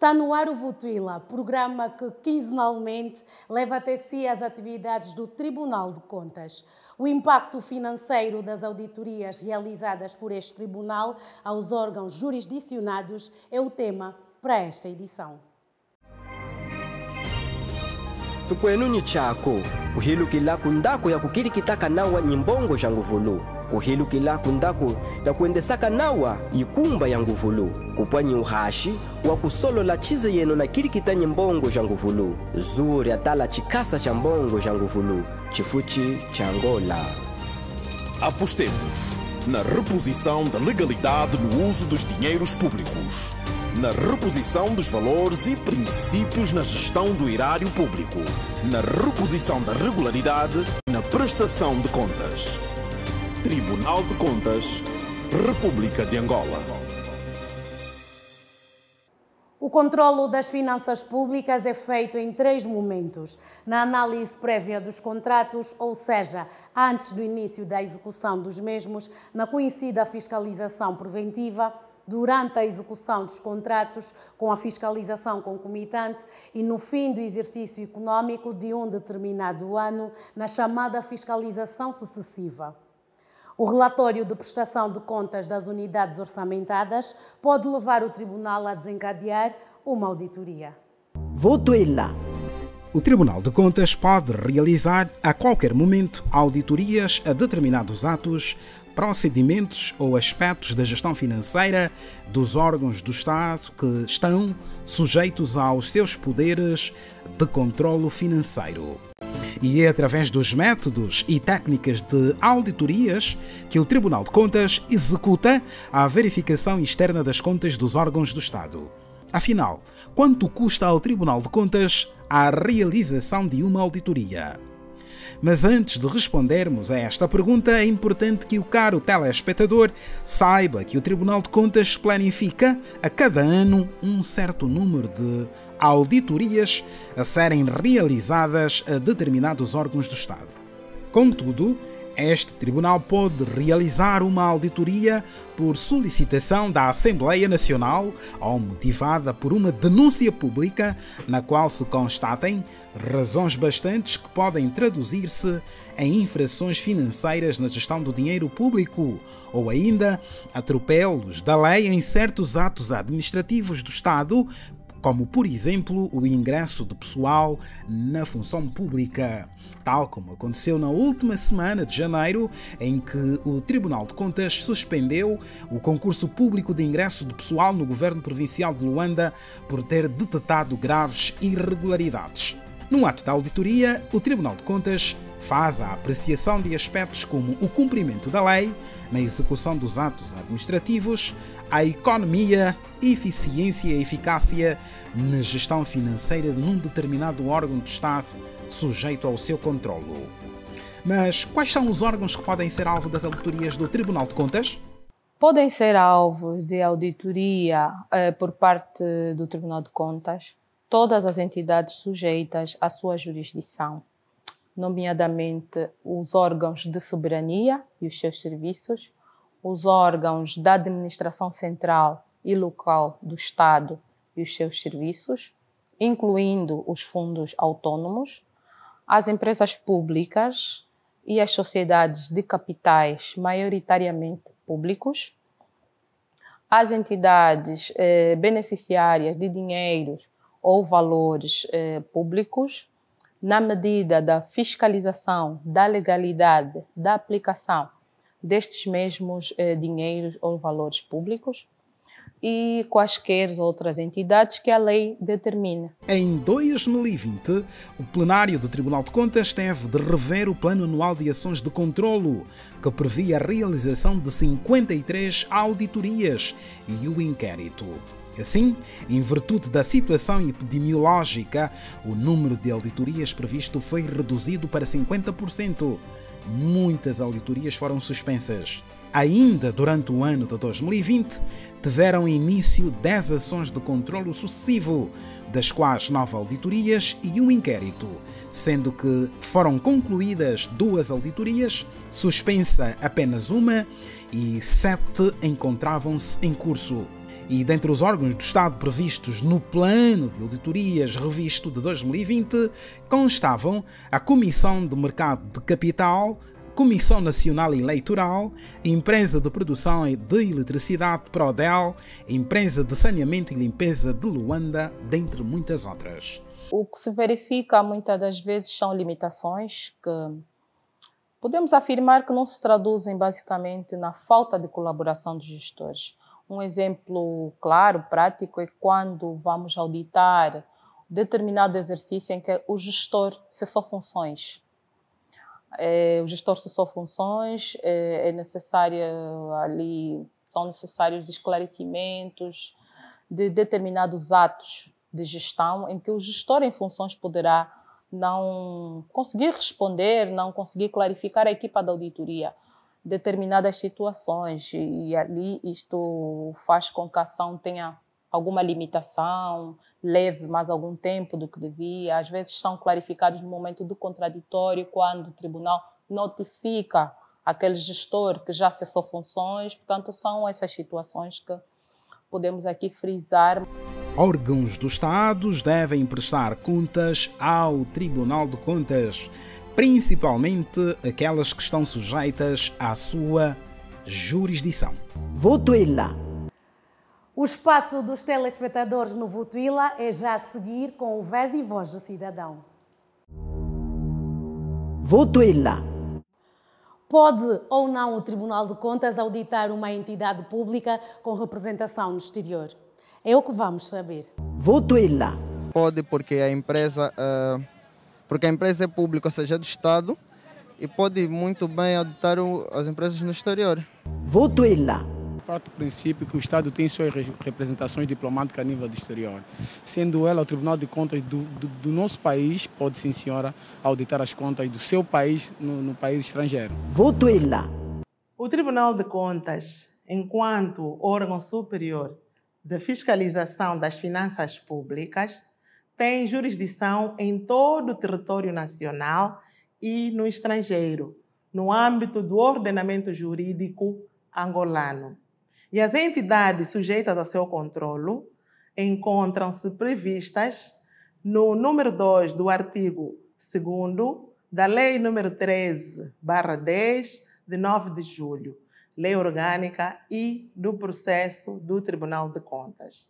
Está no ar o Votuila, programa que quinzenalmente leva até si as atividades do Tribunal de Contas. O impacto financeiro das auditorias realizadas por este tribunal aos órgãos jurisdicionados é o tema para esta edição. Tukwenu chako kuhilu kila kundako ya kukirikitaka nawa nyimbongo jangu vulu kuhilu kila kundako ya kuendesaka nawa ikumba yangu vulu kupwanyi uhashi wa kusolola chize yeno na kirikita nyimbongo jangu vulu zuri atala chikasa cha mbongo jangu vulu chifuchi cha Angola. Apostemos na reposição da legalidade no uso dos dinheiros públicos, na reposição dos valores e princípios na gestão do erário público, na reposição da regularidade na prestação de contas. Tribunal de Contas, República de Angola. O controlo das finanças públicas é feito em 3 momentos. Na análise prévia dos contratos, ou seja, antes do início da execução dos mesmos, na conhecida fiscalização preventiva, durante a execução dos contratos, com a fiscalização concomitante e no fim do exercício econômico de um determinado ano, na chamada fiscalização sucessiva. O relatório de prestação de contas das unidades orçamentadas pode levar o Tribunal a desencadear uma auditoria. Votuila. O Tribunal de Contas pode realizar a qualquer momento auditorias a determinados atos, procedimentos ou aspectos da gestão financeira dos órgãos do Estado que estão sujeitos aos seus poderes de controlo financeiro. E é através dos métodos e técnicas de auditorias que o Tribunal de Contas executa a verificação externa das contas dos órgãos do Estado. Afinal, quanto custa ao Tribunal de Contas a realização de uma auditoria? Mas antes de respondermos a esta pergunta, é importante que o caro telespectador saiba que o Tribunal de Contas planifica a cada ano um certo número de auditorias a serem realizadas a determinados órgãos do Estado. Contudo, este tribunal pode realizar uma auditoria por solicitação da Assembleia Nacional ou motivada por uma denúncia pública na qual se constatem razões bastantes que podem traduzir-se em infrações financeiras na gestão do dinheiro público ou ainda atropelos da lei em certos atos administrativos do Estado, como, por exemplo, o ingresso de pessoal na função pública, tal como aconteceu na última semana de janeiro, em que o Tribunal de Contas suspendeu o concurso público de ingresso de pessoal no Governo Provincial de Luanda por ter detectado graves irregularidades. No ato da auditoria, o Tribunal de Contas faz a apreciação de aspectos como o cumprimento da lei, na execução dos atos administrativos, a economia, eficiência e eficácia na gestão financeira num determinado órgão do Estado sujeito ao seu controlo. Mas quais são os órgãos que podem ser alvo das auditorias do Tribunal de Contas? Podem ser alvos de auditoria por parte do Tribunal de Contas todas as entidades sujeitas à sua jurisdição, nomeadamente os órgãos de soberania e os seus serviços, os órgãos da administração central e local do Estado e os seus serviços, incluindo os fundos autônomos, as empresas públicas e as sociedades de capitais maioritariamente públicos, as entidades beneficiárias de dinheiros ou valores públicos, na medida da fiscalização da legalidade da aplicação destes mesmos dinheiros ou valores públicos e quaisquer outras entidades que a lei determina. Em 2020, o plenário do Tribunal de Contas teve de rever o Plano Anual de Ações de Controlo, que previa a realização de 53 auditorias e o inquérito. Assim, em virtude da situação epidemiológica, o número de auditorias previsto foi reduzido para 50%. Muitas auditorias foram suspensas. Ainda durante o ano de 2020, tiveram início 10 ações de controlo sucessivo, das quais 9 auditorias e um inquérito, sendo que foram concluídas 2 auditorias, suspensa apenas uma e 7 encontravam-se em curso. E dentre os órgãos do Estado previstos no Plano de Auditorias Revisto de 2020, constavam a Comissão de Mercado de Capital, Comissão Nacional Eleitoral, Empresa de Produção de Eletricidade Prodel, Empresa de Saneamento e Limpeza de Luanda, dentre muitas outras. O que se verifica muitas das vezes são limitações que podemos afirmar que não se traduzem basicamente na falta de colaboração dos gestores. Um exemplo claro, prático, é quando vamos auditar determinado exercício em que o gestor cessou funções. O gestor cessou funções, são necessários esclarecimentos de determinados atos de gestão em que o gestor em funções poderá não conseguir responder, não conseguir clarificar a equipa da auditoria determinadas situações, e ali isto faz com que a ação tenha alguma limitação, leve mais algum tempo do que devia. Às vezes são clarificados no momento do contraditório, quando o tribunal notifica aquele gestor que já cessou funções. Portanto, são essas situações que podemos aqui frisar. Órgãos do Estado devem prestar contas ao Tribunal de Contas, principalmente aquelas que estão sujeitas à sua jurisdição. Votuila. O espaço dos telespectadores no Votuila é já a seguir com o Vez e Voz do Cidadão. Votuila. Pode ou não o Tribunal de Contas auditar uma entidade pública com representação no exterior? É o que vamos saber. Votuila. Pode, porque a empresa é pública, ou seja, do Estado, e pode muito bem auditar as empresas no exterior. Votuila. Parte do princípio que o Estado tem suas representações diplomáticas a nível do exterior. Sendo ela o Tribunal de Contas do nosso país, pode sim, senhora, auditar as contas do seu país no país estrangeiro. Votuila. O Tribunal de Contas, enquanto órgão superior de fiscalização das finanças públicas, tem jurisdição em todo o território nacional e no estrangeiro, no âmbito do ordenamento jurídico angolano. E as entidades sujeitas ao seu controlo encontram-se previstas no número 2 do artigo 2º da Lei nº 13/10, de 9 de julho, Lei Orgânica e do Processo do Tribunal de Contas.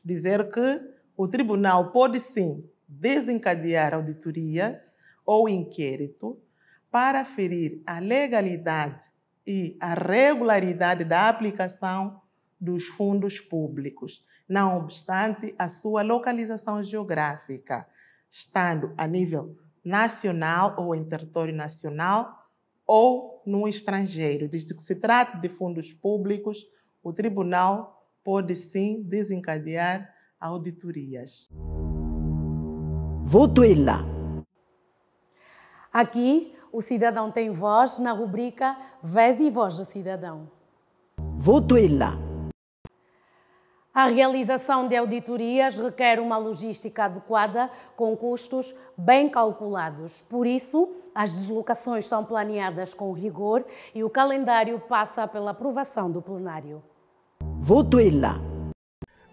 Dizer que o Tribunal pode sim desencadear auditoria ou inquérito para aferir a legalidade e a regularidade da aplicação dos fundos públicos, não obstante a sua localização geográfica, estando a nível nacional ou em território nacional ou no estrangeiro. Desde que se trate de fundos públicos, o Tribunal pode sim desencadear auditorias. Votuila. Aqui, o cidadão tem voz na rubrica Vez e Voz do Cidadão. Votuila. A realização de auditorias requer uma logística adequada, com custos bem calculados. Por isso, as deslocações são planeadas com rigor e o calendário passa pela aprovação do plenário. Votuila.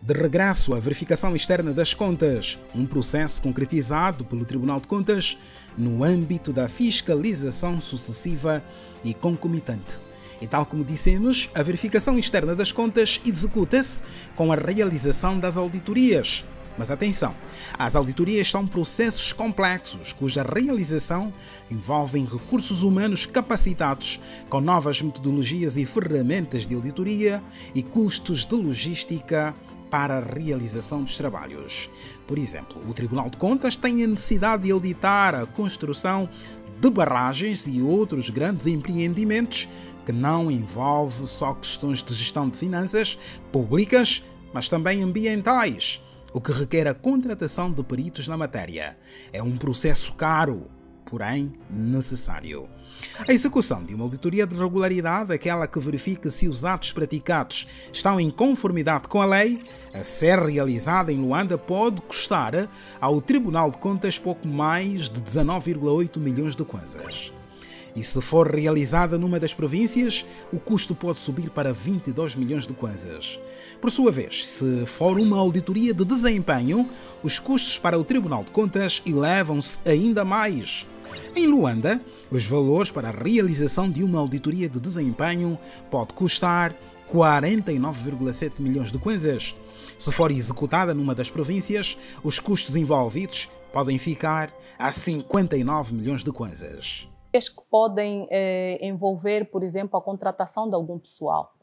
De regresso à verificação externa das contas, um processo concretizado pelo Tribunal de Contas no âmbito da fiscalização sucessiva e concomitante. E tal como dissemos, a verificação externa das contas executa-se com a realização das auditorias. Mas atenção, as auditorias são processos complexos cuja realização envolve recursos humanos capacitados com novas metodologias e ferramentas de auditoria e custos de logística para a realização dos trabalhos. Por exemplo, o Tribunal de Contas tem a necessidade de auditar a construção de barragens e outros grandes empreendimentos que não envolve só questões de gestão de finanças públicas, mas também ambientais, o que requer a contratação de peritos na matéria. É um processo caro, porém necessário. A execução de uma auditoria de regularidade, aquela que verifica se os atos praticados estão em conformidade com a lei, a ser realizada em Luanda, pode custar ao Tribunal de Contas pouco mais de 19,8 milhões de kwanzas. E se for realizada numa das províncias, o custo pode subir para 22 milhões de kwanzas. Por sua vez, se for uma auditoria de desempenho, os custos para o Tribunal de Contas elevam-se ainda mais. Em Luanda, os valores para a realização de uma auditoria de desempenho pode custar 49,7 milhões de kwanzas. Se for executada numa das províncias, os custos envolvidos podem ficar a 59 milhões de kwanzas. Que podem envolver, por exemplo, a contratação de algum pessoal.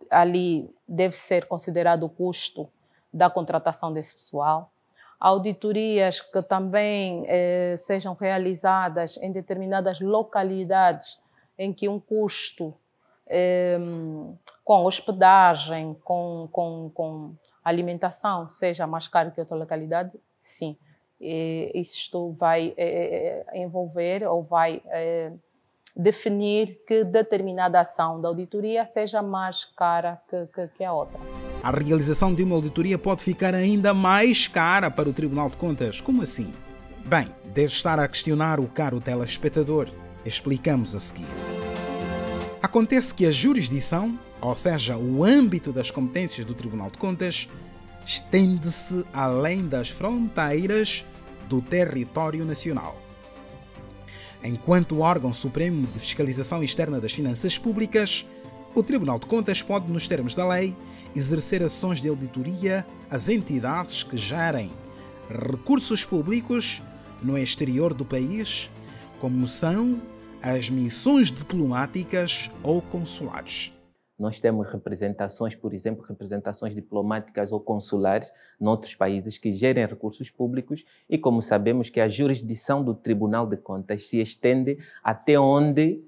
Ali deve ser considerado o custo da contratação desse pessoal. Auditorias que também sejam realizadas em determinadas localidades em que um custo com hospedagem, com alimentação seja mais caro que outra localidade, sim. Isto vai envolver ou vai definir que determinada ação da auditoria seja mais cara que a outra. A realização de uma auditoria pode ficar ainda mais cara para o Tribunal de Contas. Como assim? Bem, deve estar a questionar o caro telespectador. Explicamos a seguir. Acontece que a jurisdição, ou seja, o âmbito das competências do Tribunal de Contas, estende-se além das fronteiras do território nacional. Enquanto órgão supremo de fiscalização externa das finanças públicas, o Tribunal de Contas pode, nos termos da lei, exercer ações de auditoria às entidades que gerem recursos públicos no exterior do país, como são as missões diplomáticas ou consulares. Nós temos representações, por exemplo, representações diplomáticas ou consulares noutros países que gerem recursos públicos e, como sabemos, que a jurisdição do Tribunal de Contas se estende até onde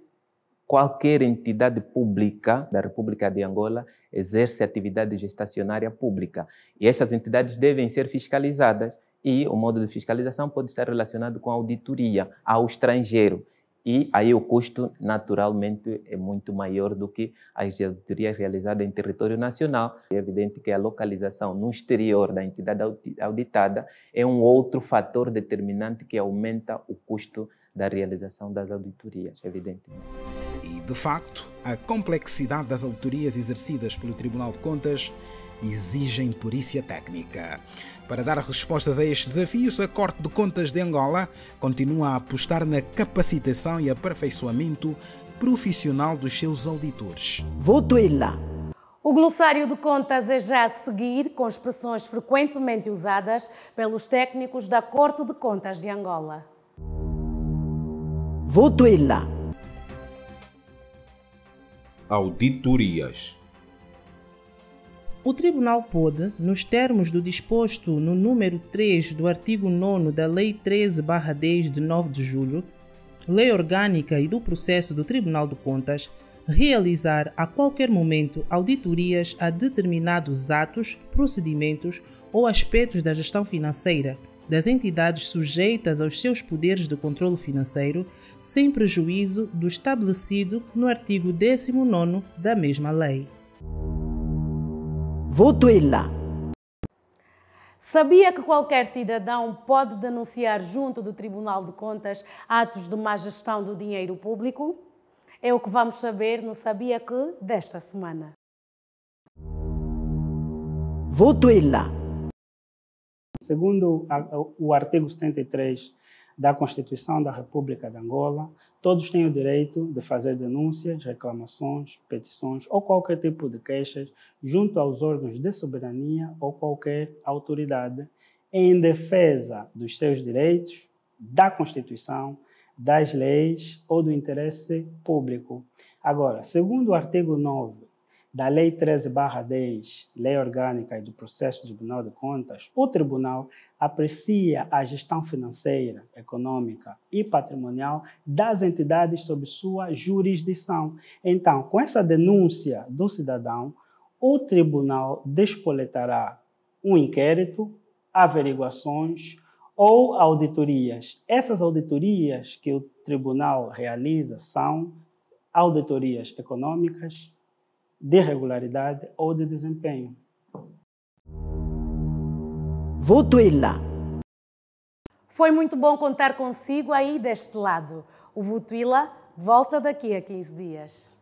qualquer entidade pública da República de Angola exerce atividade gestacionária pública. E essas entidades devem ser fiscalizadas e o modo de fiscalização pode estar relacionado com a auditoria ao estrangeiro. E aí o custo, naturalmente, é muito maior do que as auditorias realizadas em território nacional. É evidente que a localização no exterior da entidade auditada é um outro fator determinante que aumenta o custo da realização das auditorias, evidentemente. E, de facto, a complexidade das auditorias exercidas pelo Tribunal de Contas exigem perícia técnica. Para dar respostas a estes desafios, a Corte de Contas de Angola continua a apostar na capacitação e aperfeiçoamento profissional dos seus auditores. Voto ela. O glossário de contas é já a seguir, com expressões frequentemente usadas pelos técnicos da Corte de Contas de Angola. Voto ela. Auditorias. O Tribunal pode, nos termos do disposto no número 3 do artigo 9º da Lei 13/10 de 9 de julho, Lei Orgânica e do Processo do Tribunal de Contas, realizar a qualquer momento auditorias a determinados atos, procedimentos ou aspectos da gestão financeira das entidades sujeitas aos seus poderes de controle financeiro, sem prejuízo do estabelecido no artigo 19º da mesma lei. Voto ela. Sabia que qualquer cidadão pode denunciar junto do Tribunal de Contas atos de má gestão do dinheiro público? É o que vamos saber no Sabia Que desta semana. Voto ela. Segundo o artigo 73 da Constituição da República de Angola, todos têm o direito de fazer denúncias, reclamações, petições ou qualquer tipo de queixas junto aos órgãos de soberania ou qualquer autoridade em defesa dos seus direitos, da Constituição, das leis ou do interesse público. Agora, segundo o artigo 9 da Lei 13/10, Lei Orgânica e do Processo do Tribunal de Contas, o Tribunal aprecia a gestão financeira, econômica e patrimonial das entidades sob sua jurisdição. Então, com essa denúncia do cidadão, o Tribunal despoletará um inquérito, averiguações ou auditorias. Essas auditorias que o Tribunal realiza são auditorias econômicas, de regularidade ou de desempenho. Voto ela. Foi muito bom contar consigo aí deste lado. O Votuila volta daqui a 15 dias.